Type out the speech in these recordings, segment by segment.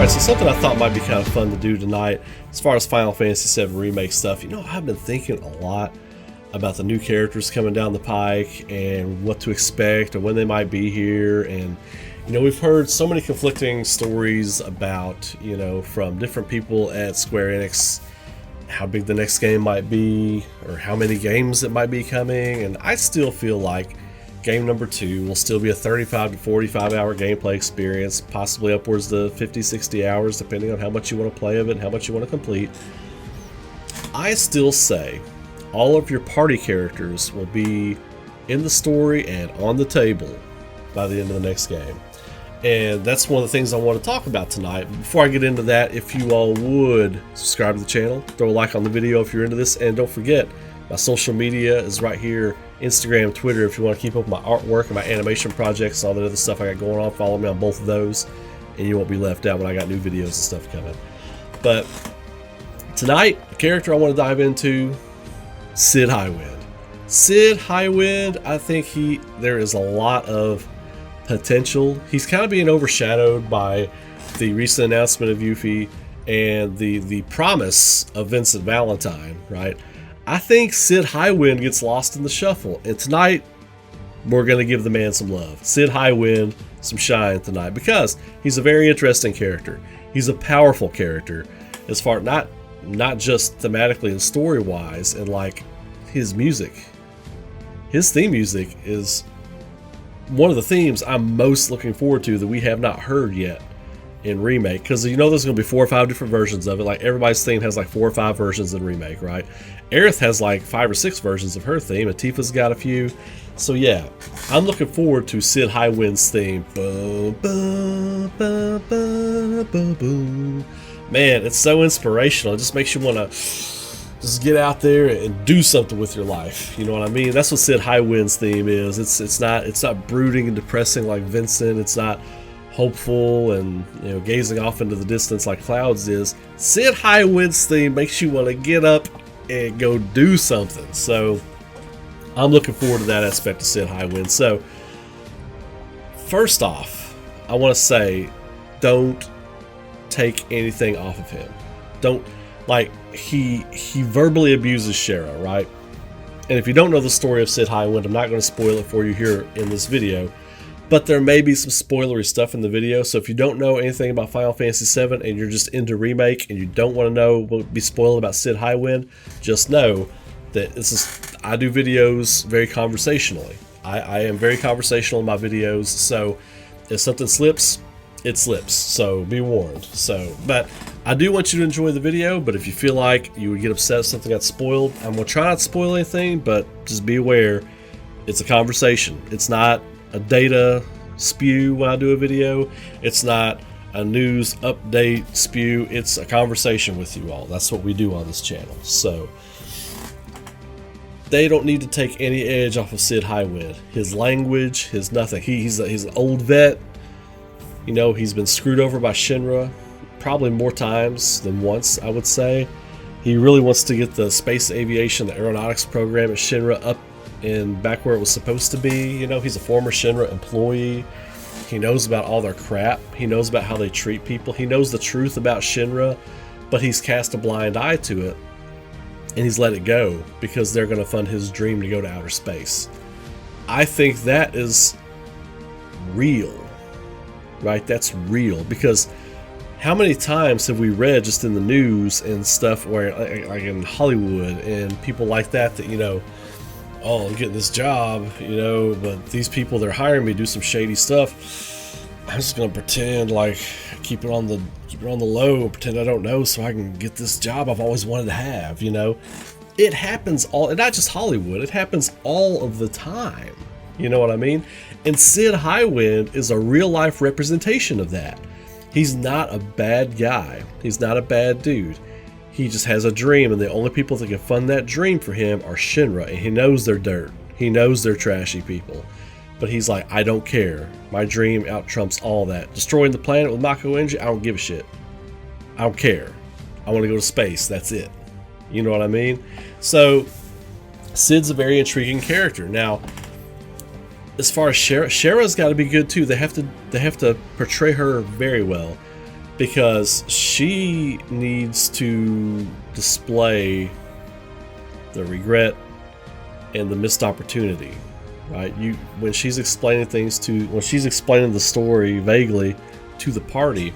Alright, so something I thought might be kind of fun to do tonight, as far as Final Fantasy VII Remake stuff, I've been thinking a lot about the new characters coming down the pike and what to expect or when they might be here. And, we've heard so many conflicting stories about, from different people at Square Enix, how big the next game might be or how many games it might be coming. And I still feel like game number 2 will still be a 35 to 45 hour gameplay experience, possibly upwards to 50-60 hours depending on how much you want to play of it and how much you want to complete. I still say all of your party characters will be in the story and on the table by the end of the next game. And that's one of the things I want to talk about tonight. Before I get into that, if you all would subscribe to the channel, throw a like on the video if you're into this, and don't forget, my social media is right here. Instagram, Twitter, if you want to keep up with my artwork and my animation projects and all that other stuff I got going on, follow me on both of those and you won't be left out when I got new videos and stuff coming. But tonight, the character I want to dive into, Cid Highwind. Cid Highwind, I think there is a lot of potential. He's kind of being overshadowed by the recent announcement of Yuffie and the promise of Vincent Valentine, right? I think Cid Highwind gets lost in the shuffle, and tonight we're going to give the man some love. Cid Highwind some shine tonight because he's a very interesting character. He's a powerful character as far not just thematically and story wise, and like his music. His theme music is one of the themes I'm most looking forward to that we have not heard yet in Remake, because there's going to be 4 or 5 different versions of it. Like everybody's theme has like 4 or 5 versions in Remake, right? Aerith has like 5 or 6 versions of her theme, and Tifa's got a few. So yeah, I'm looking forward to Cid Highwind's theme. Man, it's so inspirational. It just makes you want to just get out there and do something with your life. You know what I mean? That's what Cid Highwind's theme is. It's not brooding and depressing like Vincent. It's not hopeful and gazing off into the distance like Clouds is. Cid Highwind's theme makes you want to get up and go do something. So I'm looking forward to that aspect of Cid Highwind. So first off, I want to say, don't take anything off of him. Don't, like, he verbally abuses Shera, right? And if you don't know the story of Cid Highwind, I'm not going to spoil it for you here in this video. But there may be some spoilery stuff in the video, so if you don't know anything about Final Fantasy VII and you're just into Remake and you don't want to know what would be spoiled about Cid Highwind, just know that I do videos very conversationally. I am very conversational in my videos, so if something slips, it slips, so be warned. But I do want you to enjoy the video, but if you feel like you would get upset if something got spoiled, I'm going to try not to spoil anything, but just be aware, it's a conversation. It's not a data spew when I do a video. It's not a news update spew. It's a conversation with you all. That's what we do on this channel. So they don't need to take any edge off of Cid Highwind. His language, his nothing. He's an old vet. He's been screwed over by Shinra probably more times than once, I would say. He really wants to get the space aviation, the aeronautics program at Shinra up and back where it was supposed to be. He's a former Shinra employee. He knows about all their crap. He knows about how they treat people. He knows the truth about Shinra, but he's cast a blind eye to it, and he's let it go because they're going to fund his dream to go to outer space. I think that is real, right? That's real, because how many times have we read just in the news and stuff where, like in Hollywood and people like that, oh, I'm getting this job, but these people, they're hiring me to do some shady stuff. I'm just gonna pretend like keep it on the low and pretend I don't know so I can get this job I've always wanted to have. It happens and not just Hollywood, it happens all of the time. You know what I mean? And Cid Highwind is a real life representation of that. He's not a bad guy. He's not a bad dude. He just has a dream, and the only people that can fund that dream for him are Shinra, and he knows they're dirt. He knows they're trashy people. But he's like, I don't care. My dream out trumps all that. Destroying the planet with Mako energy, I don't give a shit. I don't care. I want to go to space. That's it. You know what I mean? So, Cid's a very intriguing character. Now, as far as Shera's got to be good too. They have to portray her very well. because she needs to display the regret and the missed opportunity, right? When she's explaining the story vaguely to the party,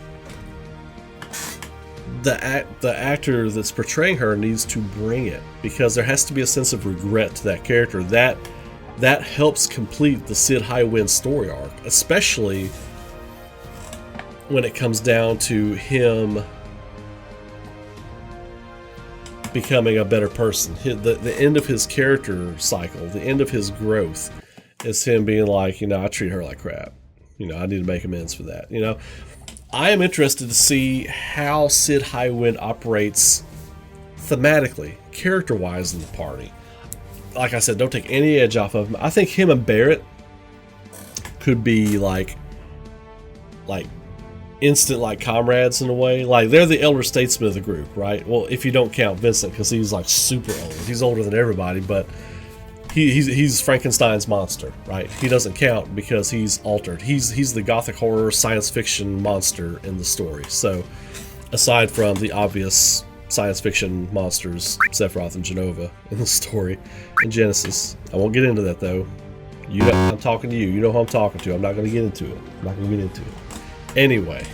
the actor that's portraying her needs to bring it, because there has to be a sense of regret to that character. That helps complete the Cid Highwind story arc, especially when it comes down to him becoming a better person. The end of his character cycle, the end of his growth, is him being like, I treat her like crap. I need to make amends for that. I am interested to see how Cid Highwind operates thematically, character-wise in the party. Like I said, don't take any edge off of him. I think him and Barrett could be like instant like comrades in a way. Like they're the elder statesmen of the group, right? Well, if you don't count Vincent, because he's like super old. He's older than everybody, but he's Frankenstein's monster, right? He doesn't count because he's altered. He's the gothic horror science fiction monster in the story. So aside from the obvious science fiction monsters, Sephiroth and Genova in the story in Genesis, I won't get into that though. I'm talking to you. You know who I'm talking to. I'm not going to get into it. Anyway,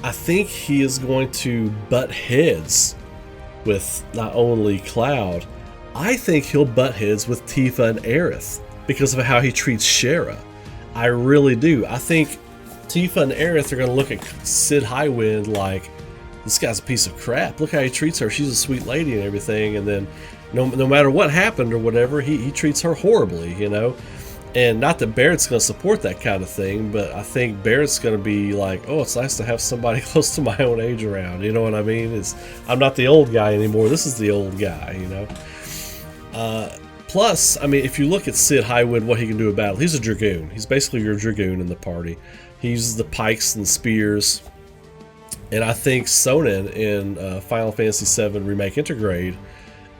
I think he is going to butt heads with not only Cloud, I think he'll butt heads with Tifa and Aerith because of how he treats Shara. I really do. I think Tifa and Aerith are going to look at Cid Highwind like, this guy's a piece of crap. Look how he treats her. She's a sweet lady and everything. And then no matter what happened or whatever, he treats her horribly, And not that Barrett's going to support that kind of thing, but I think Barrett's going to be like, oh, it's nice to have somebody close to my own age around. You know what I mean? I'm not the old guy anymore. This is the old guy, Plus, I mean, if you look at Cid Highwind, what he can do in battle, he's a dragoon. He's basically your dragoon in the party. He uses the pikes and spears. And I think Sonnen in Final Fantasy VII Remake Intergrade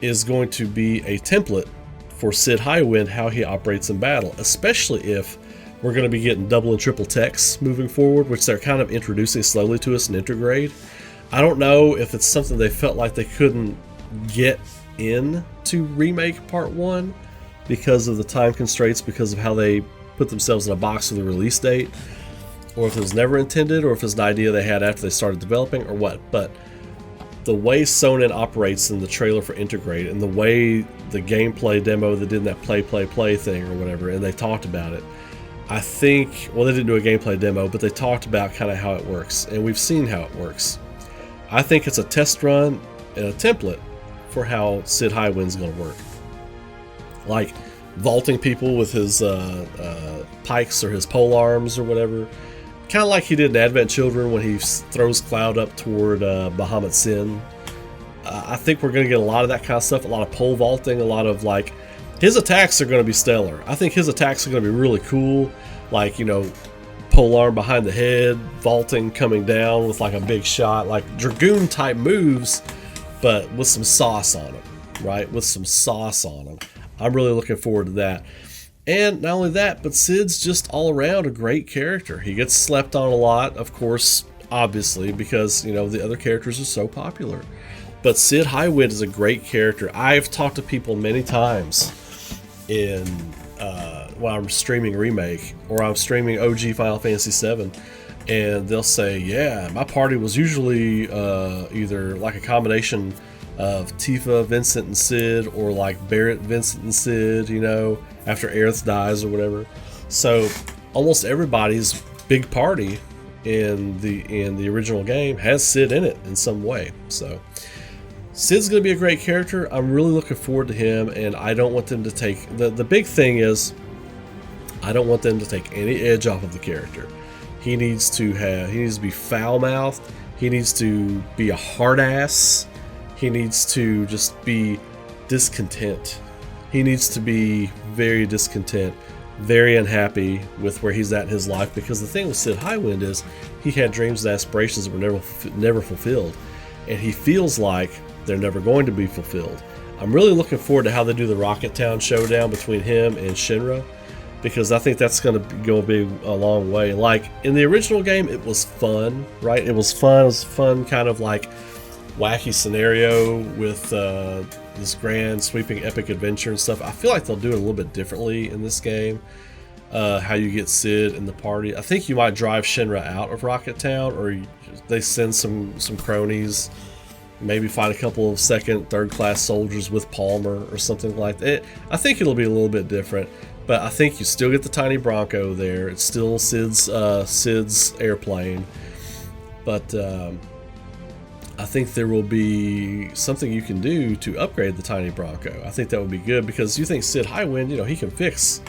is going to be a template for Cid Highwind, how he operates in battle, especially if we're going to be getting double and triple techs moving forward, which they're kind of introducing slowly to us in Intergrade. I don't know if it's something they felt like they couldn't get into Remake Part 1 because of the time constraints, because of how they put themselves in a box with the release date, or if it was never intended, or if it's an idea they had after they started developing, or what. But the way Sonnen operates in the trailer for Intergrade, and the way the gameplay demo they did in that play thing or whatever, and they talked about it, I think, well, they didn't do a gameplay demo, but they talked about kind of how it works, and we've seen how it works. I think it's a test run and a template for how Cid Highwind's going to work. Like vaulting people with his pikes or his pole arms or whatever. Kind of like he did in Advent Children when he throws Cloud up toward Bahamut Sin. I think we're going to get a lot of that kind of stuff, a lot of pole vaulting, a lot of like, his attacks are going to be stellar. I think his attacks are going to be really cool, like, pole arm behind the head, vaulting coming down with like a big shot, like Dragoon type moves, but with some sauce on them, right? With some sauce on them. I'm really looking forward to that. And not only that, but Cid's just all around a great character. He gets slept on a lot, of course, obviously, because, the other characters are so popular. But Cid Highwind is a great character. I've talked to people many times when I'm streaming Remake, or I'm streaming OG Final Fantasy VII, and they'll say, yeah, my party was usually either like a combination of Tifa, Vincent, and Cid, or like Barrett, Vincent, and Cid, after Aerith dies or whatever. So almost everybody's big party in the original game has Cid in it in some way. So Cid's going to be a great character. I'm really looking forward to him, and I don't want them to take the big thing is I don't want them to take any edge off of the character. He needs to be foul-mouthed. He needs to be a hard ass. He needs to just be discontent. He needs to be very discontent, very unhappy with where he's at in his life, because the thing with Cid Highwind is he had dreams and aspirations that were never fulfilled, and he feels like they're never going to be fulfilled. I'm really looking forward to how they do the Rocket Town showdown between him and Shinra, because I think that's going to go a long way. Like in the original game, it was fun, right? It was fun. It was fun, kind of like wacky scenario with this grand sweeping epic adventure and stuff. I feel like they'll do it a little bit differently in this game. How you get Cid in the party. I think you might drive Shinra out of Rocket Town, or they send some cronies, maybe find a couple of second, third class soldiers with Palmer or something like that. I think it'll be a little bit different, but I think you still get the tiny Bronco there. It's still Cid's airplane, but I think there will be something you can do to upgrade the tiny Bronco. I think that would be good, because you think Cid Highwind, you know, he can fix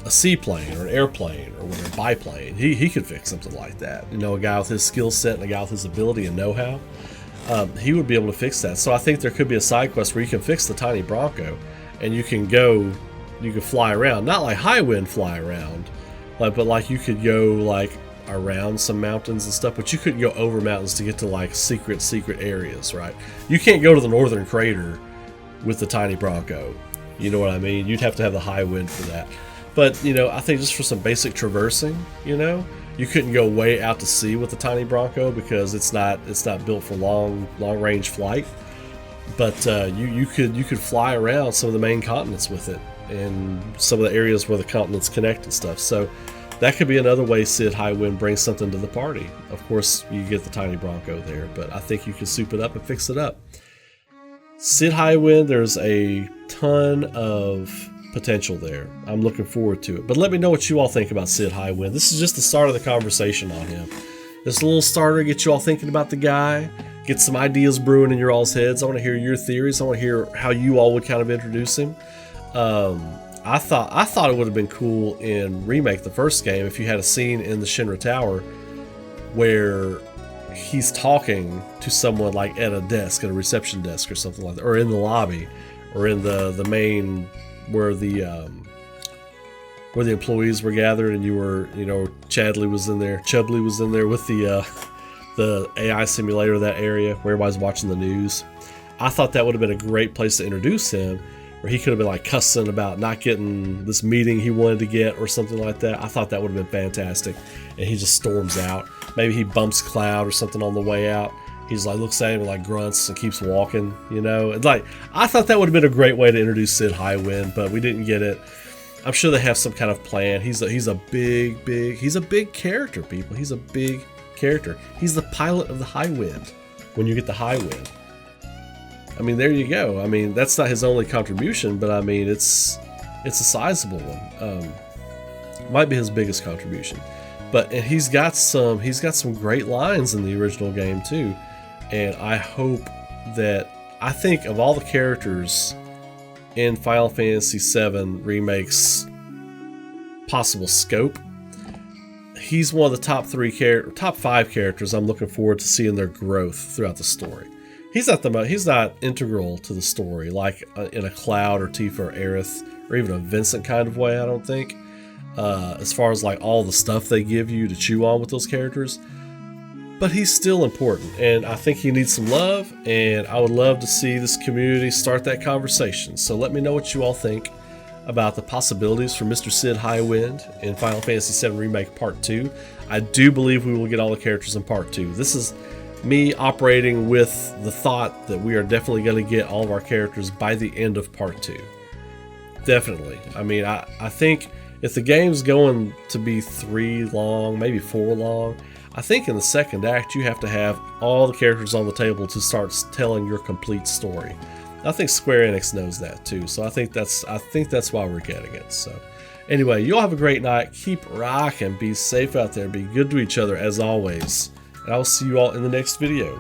a seaplane or an airplane or whatever, biplane. He could fix something like that. You know, a guy with his skill set and a guy with his ability and know-how, he would be able to fix that. So I think there could be a side quest where you can fix the tiny Bronco, and you can fly around, not like Highwind fly around, but like you could go like around some mountains and stuff, but you couldn't go over mountains to get to like secret areas, right? You can't go to the northern crater with the tiny Bronco. You know what I mean? You'd have to have the Highwind for that. But, you know, I think just for some basic traversing, you know, you couldn't go way out to sea with the tiny Bronco because it's not built for long range flight. But you could fly around some of the main continents with it, and some of the areas where the continents connect and stuff. So that could be another way Cid Highwind brings something to the party. Of course, you get the tiny Bronco there, but I think you can soup it up and fix it up. Cid Highwind, there's a ton of potential there. I'm looking forward to it. But let me know what you all think about Cid Highwind. This is just the start of the conversation on him. This little starter gets you all thinking about the guy, get some ideas brewing in your all's heads. I want to hear your theories. I want to hear how you all would kind of introduce him. I thought it would have been cool in Remake, the first game, if you had a scene in the Shinra Tower where he's talking to someone like at a desk, at a reception desk or something like that, or in the lobby, or in the main where the employees were gathered, and you were, you know, Chubley was in there with the AI simulator of that area where everybody's watching the news. I thought that would have been a great place to introduce him, where he could have been like cussing about not getting this meeting he wanted to get or something like that. I thought that would have been fantastic. And he just storms out. Maybe he bumps Cloud or something on the way out. He's like, looks at him and like grunts and keeps walking, you know. It's like, I thought that would have been a great way to introduce Cid Highwind, but we didn't get it. I'm sure they have some kind of plan. He's a big character, people. He's a big character. He's the pilot of the Highwind when you get the Highwind. I mean, there you go. I mean, that's not his only contribution, but I mean, it's a sizable one. Might be his biggest contribution. But and he's got some great lines in the original game too. And I hope that, I think of all the characters in Final Fantasy VII Remake's possible scope, he's one of the top 5 characters I'm looking forward to seeing their growth throughout the story. He's not integral to the story like in a Cloud or Tifa or Aerith or even a Vincent kind of way, I don't think. As far as like all the stuff they give you to chew on with those characters. But he's still important, and I think he needs some love, and I would love to see this community start that conversation. So let me know what you all think about the possibilities for Mr. Cid Highwind in Final Fantasy VII Remake Part 2. I do believe we will get all the characters in Part 2. This is me operating with the thought that we are definitely going to get all of our characters by the end of Part 2. Definitely. I mean, I think if the game's going to be 3 long, maybe 4 long, I think in the second act you have to have all the characters on the table to start telling your complete story. I think Square Enix knows that too, so I think that's why we're getting it. So anyway, you all have a great night. Keep rocking. Be safe out there. Be good to each other as always. And I will see you all in the next video.